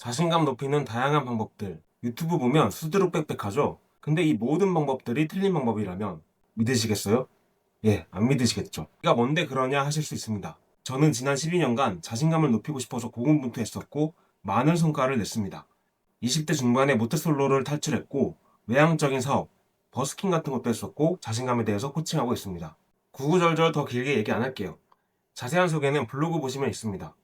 자신감 높이는 다양한 방법들. 유튜브 보면 수두룩 빽빽하죠? 근데 이 모든 방법들이 틀린 방법이라면 믿으시겠어요? 예, 안 믿으시겠죠? 이가 뭔데 그러냐 하실 수 있습니다. 저는 지난 12년간 자신감을 높이고 싶어서 고군분투했었고 많은 성과를 냈습니다. 20대 중반에 모태솔로를 탈출했고 외향적인 사업, 버스킹 같은 것도 했었고 자신감에 대해서 코칭하고 있습니다. 구구절절 더 길게 얘기 안 할게요. 자세한 소개는 블로그 보시면 있습니다.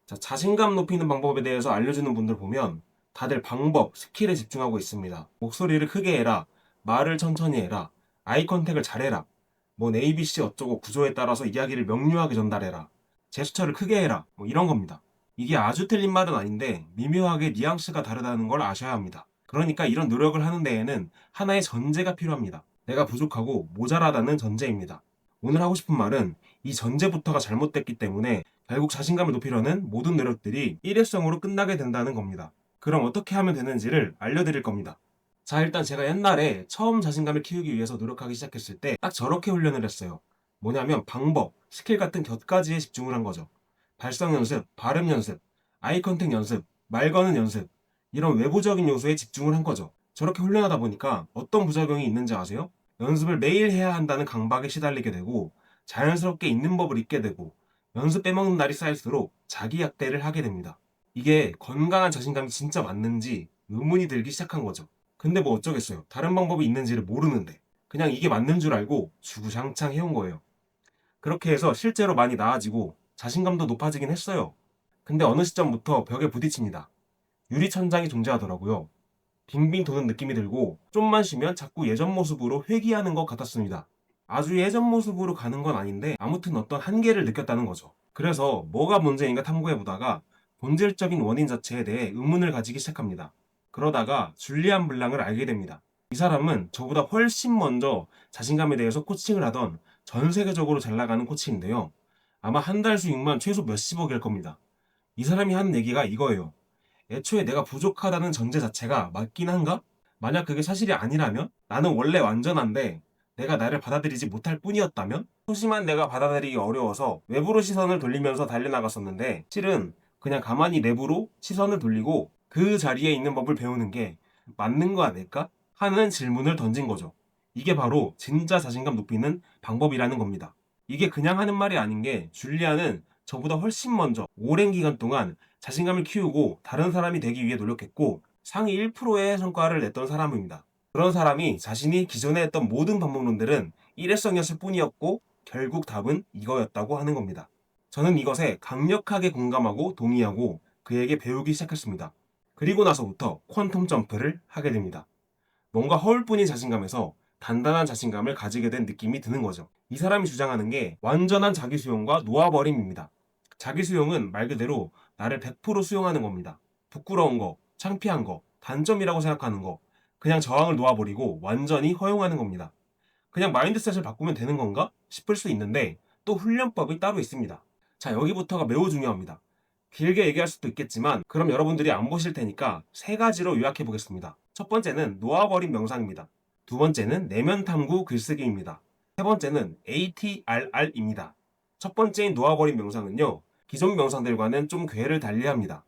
자, 자신감 높이는 방법에 대해서 알려주는 분들 보면 다들 방법, 스킬에 집중하고 있습니다. 목소리를 크게 해라, 말을 천천히 해라, 아이 컨택을 잘해라, 뭔 ABC 어쩌고 구조에 따라서 이야기를 명료하게 전달해라, 제스처를 크게 해라, 뭐 이런 겁니다. 이게 아주 틀린 말은 아닌데 미묘하게 뉘앙스가 다르다는 걸 아셔야 합니다. 그러니까 이런 노력을 하는 데에는 하나의 전제가 필요합니다. 내가 부족하고 모자라다는 전제입니다. 오늘 하고 싶은 말은 이 전제부터가 잘못됐기 때문에 결국 자신감을 높이려는 모든 노력들이 일회성으로 끝나게 된다는 겁니다. 그럼 어떻게 하면 되는지를 알려드릴 겁니다. 자, 일단 제가 옛날에 처음 자신감을 키우기 위해서 노력하기 시작했을 때 딱 저렇게 훈련을 했어요. 뭐냐면 방법, 스킬 같은 곁가지에 집중을 한 거죠. 발성 연습, 발음 연습, 아이 컨택 연습, 말 거는 연습, 이런 외부적인 요소에 집중을 한 거죠. 저렇게 훈련하다 보니까 어떤 부작용이 있는지 아세요? 연습을 매일 해야 한다는 강박에 시달리게 되고 자연스럽게 있는 법을 잊게 되고 연습 빼먹는 날이 쌓일수록 자기 약대를 하게 됩니다. 이게 건강한 자신감이 진짜 맞는지 의문이 들기 시작한 거죠. 근데 뭐 어쩌겠어요. 다른 방법이 있는지를 모르는데 그냥 이게 맞는 줄 알고 주구장창 해온 거예요. 그렇게 해서 실제로 많이 나아지고 자신감도 높아지긴 했어요. 근데 어느 시점부터 벽에 부딪힙니다. 유리천장이 존재하더라고요. 빙빙 도는 느낌이 들고 좀만 쉬면 자꾸 예전 모습으로 회귀하는 것 같았습니다. 아주 예전 모습으로 가는 건 아닌데 아무튼 어떤 한계를 느꼈다는 거죠. 그래서 뭐가 문제인가 탐구해보다가 본질적인 원인 자체에 대해 의문을 가지기 시작합니다. 그러다가 줄리안 블랑을 알게 됩니다. 이 사람은 저보다 훨씬 먼저 자신감에 대해서 코칭을 하던 전 세계적으로 잘 나가는 코치인데요. 아마 한 달 수익만 최소 몇십억일 겁니다. 이 사람이 하는 얘기가 이거예요. 애초에 내가 부족하다는 전제 자체가 맞긴 한가? 만약 그게 사실이 아니라면? 나는 원래 완전한데 내가 나를 받아들이지 못할 뿐이었다면? 소심한 내가 받아들이기 어려워서 외부로 시선을 돌리면서 달려나갔었는데 실은 그냥 가만히 내부로 시선을 돌리고 그 자리에 있는 법을 배우는 게 맞는 거 아닐까? 하는 질문을 던진 거죠. 이게 바로 진짜 자신감 높이는 방법이라는 겁니다. 이게 그냥 하는 말이 아닌 게 줄리아는 저보다 훨씬 먼저 오랜 기간 동안 자신감을 키우고 다른 사람이 되기 위해 노력했고 상위 1%의 성과를 냈던 사람입니다. 그런 사람이 자신이 기존에 했던 모든 방법론들은 일회성이었을 뿐이었고 결국 답은 이거였다고 하는 겁니다. 저는 이것에 강력하게 공감하고 동의하고 그에게 배우기 시작했습니다. 그리고 나서부터 퀀텀 점프를 하게 됩니다. 뭔가 허울뿐인 자신감에서 단단한 자신감을 가지게 된 느낌이 드는 거죠. 이 사람이 주장하는 게 완전한 자기 수용과 놓아버림입니다. 자기 수용은 말 그대로 나를 100% 수용하는 겁니다. 부끄러운 거, 창피한 거, 단점이라고 생각하는 거, 그냥 저항을 놓아버리고 완전히 허용하는 겁니다. 그냥 마인드셋을 바꾸면 되는 건가 싶을 수 있는데 또 훈련법이 따로 있습니다. 자, 여기부터가 매우 중요합니다. 길게 얘기할 수도 있겠지만 그럼 여러분들이 안 보실 테니까 세 가지로 요약해 보겠습니다. 첫 번째는 놓아버린 명상입니다. 두 번째는 내면 탐구 글쓰기입니다. 세 번째는 ATRR입니다. 첫 번째인 놓아버린 명상은요, 기존 명상들과는 좀 궤를 달리합니다.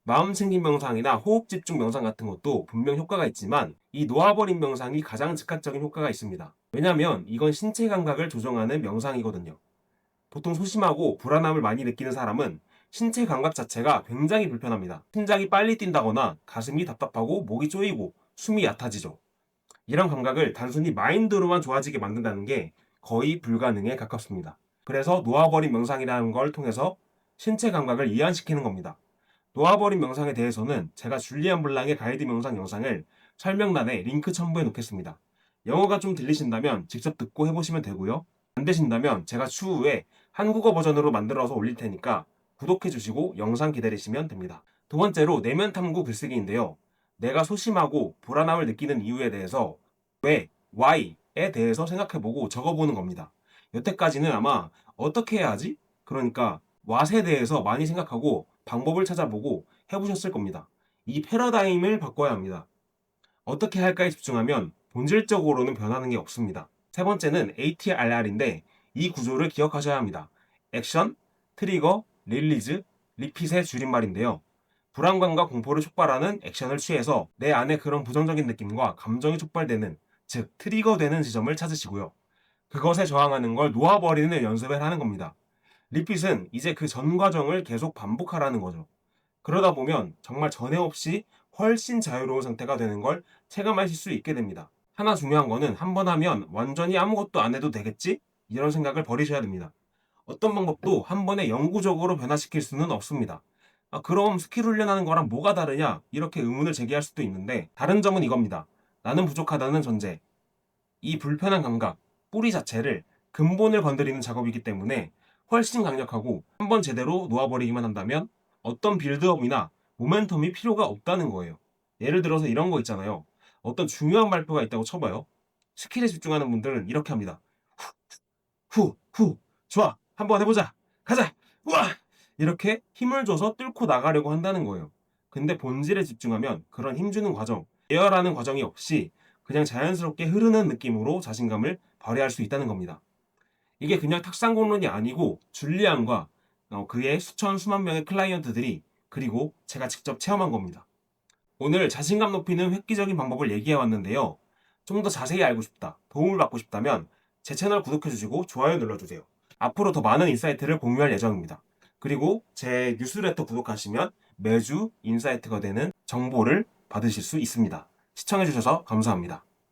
마음 챙김 명상이나 호흡 집중 명상 같은 것도 분명 효과가 있지만 이 놓아버린 명상이 가장 즉각적인 효과가 있습니다. 왜냐면 이건 신체 감각을 조정하는 명상이거든요. 보통 소심하고 불안함을 많이 느끼는 사람은 신체 감각 자체가 굉장히 불편합니다. 심장이 빨리 뛴다거나 가슴이 답답하고 목이 쪼이고 숨이 얕아지죠. 이런 감각을 단순히 마인드로만 좋아지게 만든다는 게 거의 불가능에 가깝습니다. 그래서 놓아버린 명상이라는 걸 통해서 신체 감각을 이완시키는 겁니다. 놓아버린 명상에 대해서는 제가 줄리안 블랑의 가이드 명상 영상을 설명란에 링크 첨부해 놓겠습니다. 영어가 좀 들리신다면 직접 듣고 해보시면 되고요. 안 되신다면 제가 추후에 한국어 버전으로 만들어서 올릴 테니까 구독해 주시고 영상 기다리시면 됩니다. 두 번째로 내면 탐구 글쓰기인데요. 내가 소심하고 불안함을 느끼는 이유에 대해서 왜, why에 대해서 생각해보고 적어보는 겁니다. 여태까지는 아마 어떻게 해야 하지? 그러니까 what에 대해서 많이 생각하고 방법을 찾아보고 해보셨을 겁니다. 이 패러다임을 바꿔야 합니다. 어떻게 할까에 집중하면 본질적으로는 변하는 게 없습니다. 세 번째는 ATRR인데 이 구조를 기억하셔야 합니다. 액션, 트리거, 릴리즈, 리핏의 줄임말인데요. 불안감과 공포를 촉발하는 액션을 취해서 내 안에 그런 부정적인 느낌과 감정이 촉발되는, 즉 트리거되는 지점을 찾으시고요. 그것에 저항하는 걸 놓아버리는 연습을 하는 겁니다. 리핏은 이제 그 전 과정을 계속 반복하라는 거죠. 그러다 보면 정말 전에 없이 훨씬 자유로운 상태가 되는 걸 체감하실 수 있게 됩니다. 하나 중요한 거는 한 번 하면 완전히 아무것도 안 해도 되겠지? 이런 생각을 버리셔야 됩니다. 어떤 방법도 한 번에 영구적으로 변화시킬 수는 없습니다. 그럼 스킬 훈련하는 거랑 뭐가 다르냐? 이렇게 의문을 제기할 수도 있는데, 다른 점은 이겁니다. 나는 부족하다는 전제, 이 불편한 감각, 뿌리 자체를, 근본을 건드리는 작업이기 때문에 훨씬 강력하고, 한 번 제대로 놓아버리기만 한다면 어떤 빌드업이나 모멘텀이 필요가 없다는 거예요. 예를 들어서 이런 거 있잖아요. 어떤 중요한 발표가 있다고 쳐봐요. 스킬에 집중하는 분들은 이렇게 합니다. 후, 후, 좋아, 한번 해보자, 가자, 우와! 이렇게 힘을 줘서 뚫고 나가려고 한다는 거예요. 근데 본질에 집중하면 그런 힘주는 과정, 예열하는 과정이 없이 그냥 자연스럽게 흐르는 느낌으로 자신감을 발휘할 수 있다는 겁니다. 이게 그냥 탁상공론이 아니고 줄리안과 그의 수천 수만 명의 클라이언트들이, 그리고 제가 직접 체험한 겁니다. 오늘 자신감 높이는 획기적인 방법을 얘기해 왔는데요. 좀 더 자세히 알고 싶다, 도움을 받고 싶다면 제 채널 구독해주시고 좋아요 눌러주세요. 앞으로 더 많은 인사이트를 공유할 예정입니다. 그리고 제 뉴스레터 구독하시면 매주 인사이트가 되는 정보를 받으실 수 있습니다. 시청해주셔서 감사합니다.